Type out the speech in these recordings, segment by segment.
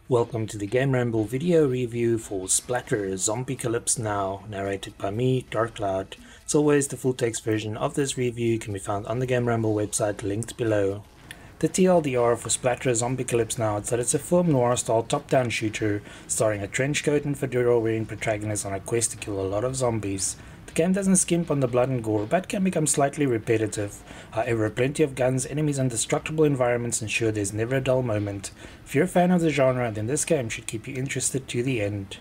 Welcome to the GameRamble video review for Splatter Zombiecalypse now, narrated by me, Darkcloud. As always, the full text version of this review can be found on the GameRamble website linked below. The TLDR for Splatter Zombiecalypse now is that it's a film noir style top-down shooter starring a trenchcoat and fedora wearing protagonist on a quest to kill a lot of zombies. The game doesn't skimp on the blood and gore, but can become slightly repetitive. However, plenty of guns, enemies and destructible environments ensure there's never a dull moment. If you're a fan of the genre, then this game should keep you interested to the end.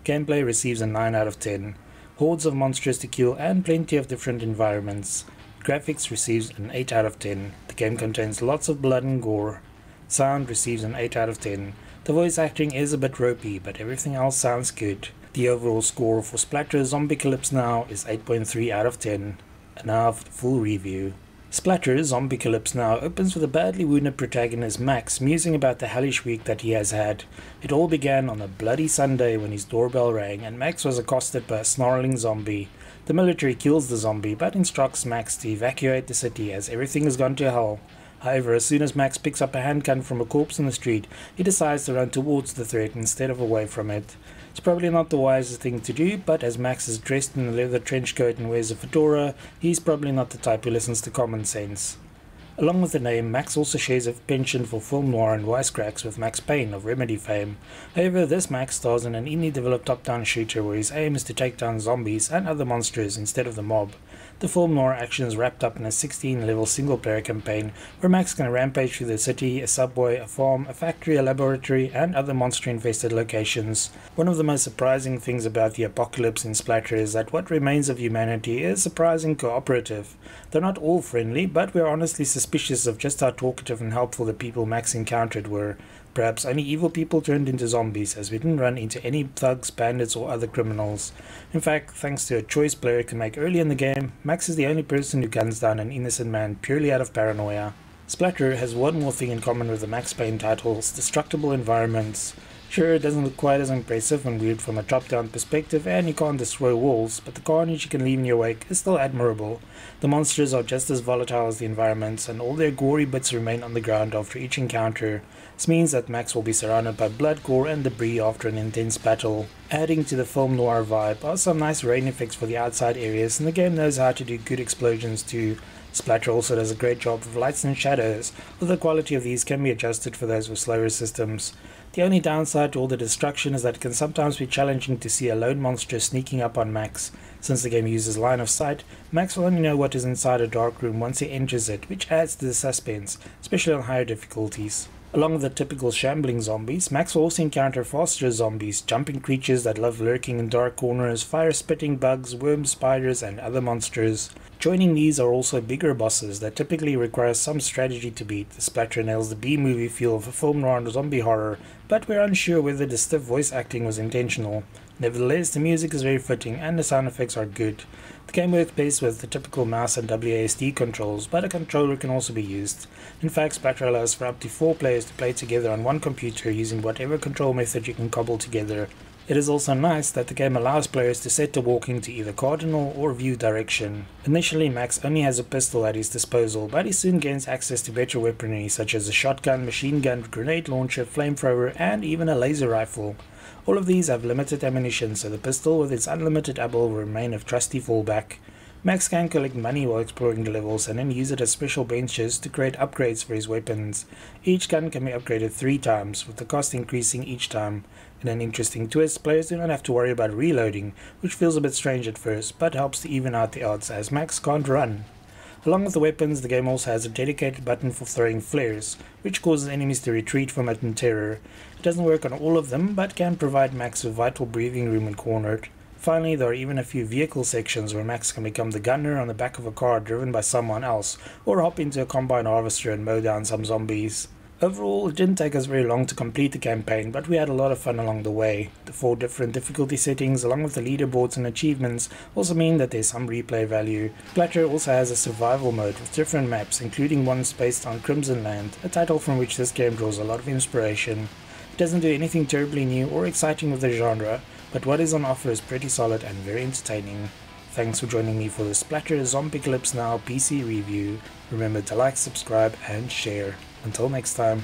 Gameplay receives a 9 out of 10. Hordes of monsters to kill and plenty of different environments. Graphics receives an 8 out of 10. The game contains lots of blood and gore. Sound receives an 8 out of 10. The voice acting is a bit ropey, but everything else sounds good. The overall score for Splatter Zombiecalypse now is 8.3 out of 10. And now for the full review. Splatter Zombiecalypse now opens with a badly wounded protagonist Max musing about the hellish week that he has had. It all began on a bloody Sunday when his doorbell rang and Max was accosted by a snarling zombie. The military kills the zombie but instructs Max to evacuate the city as everything has gone to hell. However, as soon as Max picks up a handgun from a corpse in the street, he decides to run towards the threat instead of away from it. It's probably not the wisest thing to do, but as Max is dressed in a leather trench coat and wears a fedora, he's probably not the type who listens to common sense. Along with the name, Max also shares a penchant for film noir and wisecracks with Max Payne of Remedy fame. However, this Max stars in an indie-developed top-down shooter where his aim is to take down zombies and other monsters instead of the mob. The film noir action is wrapped up in a 16-level single-player campaign where Max can rampage through the city, a subway, a farm, a factory, a laboratory, and other monster-infested locations. One of the most surprising things about the apocalypse in Splatter is that what remains of humanity is surprisingly cooperative. They're not all friendly, but we're honestly suspicious of just how talkative and helpful the people Max encountered were. Perhaps only evil people turned into zombies, as we didn't run into any thugs, bandits or other criminals. In fact, thanks to a choice player can make early in the game, Max is the only person who guns down an innocent man purely out of paranoia. Splatter has one more thing in common with the Max Payne titles: destructible environments. Sure, it doesn't look quite as impressive and weird from a top-down perspective, and you can't destroy walls, but the carnage you can leave in your wake is still admirable. The monsters are just as volatile as the environments, and all their gory bits remain on the ground after each encounter. This means that Max will be surrounded by blood, gore and debris after an intense battle. Adding to the film noir vibe are some nice rain effects for the outside areas, and the game knows how to do good explosions too. Splatter also does a great job of lights and shadows, although the quality of these can be adjusted for those with slower systems. The only downside to all the destruction is that it can sometimes be challenging to see a lone monster sneaking up on Max. Since the game uses line of sight, Max will only know what is inside a dark room once he enters it, which adds to the suspense, especially on higher difficulties. Along with the typical shambling zombies, Max will also encounter faster zombies, jumping creatures that love lurking in dark corners, fire-spitting bugs, worms, spiders and other monsters. Joining these are also bigger bosses that typically require some strategy to beat. The Splatter nails the B-movie feel of a film noir zombie horror, but we're unsure whether the stiff voice acting was intentional. Nevertheless, the music is very fitting and the sound effects are good. The game works best with the typical mouse and WASD controls, but a controller can also be used. In fact, Splatter allows for up to 4 players to play together on one computer using whatever control method you can cobble together. It is also nice that the game allows players to set the walking to either cardinal or view direction. Initially, Max only has a pistol at his disposal, but he soon gains access to better weaponry such as a shotgun, machine gun, grenade launcher, flamethrower and even a laser rifle. All of these have limited ammunition, so the pistol with its unlimited ammo will remain a trusty fallback. Max can collect money while exploring the levels and then use it as special benches to create upgrades for his weapons. Each gun can be upgraded 3 times, with the cost increasing each time. In an interesting twist, players do not have to worry about reloading, which feels a bit strange at first, but helps to even out the odds as Max can't run. Along with the weapons, the game also has a dedicated button for throwing flares, which causes enemies to retreat from it in terror. It doesn't work on all of them, but can provide Max with vital breathing room when cornered. Finally, there are even a few vehicle sections where Max can become the gunner on the back of a car driven by someone else, or hop into a combine harvester and mow down some zombies. Overall, it didn't take us very long to complete the campaign, but we had a lot of fun along the way. The 4 different difficulty settings along with the leaderboards and achievements also mean that there's some replay value. Splatter also has a survival mode with different maps, including ones based on Crimson Land, a title from which this game draws a lot of inspiration. It doesn't do anything terribly new or exciting with the genre, but what is on offer is pretty solid and very entertaining. Thanks for joining me for the Splatter Zombiecalypse Now PC review. Remember to like, subscribe and share. Until next time.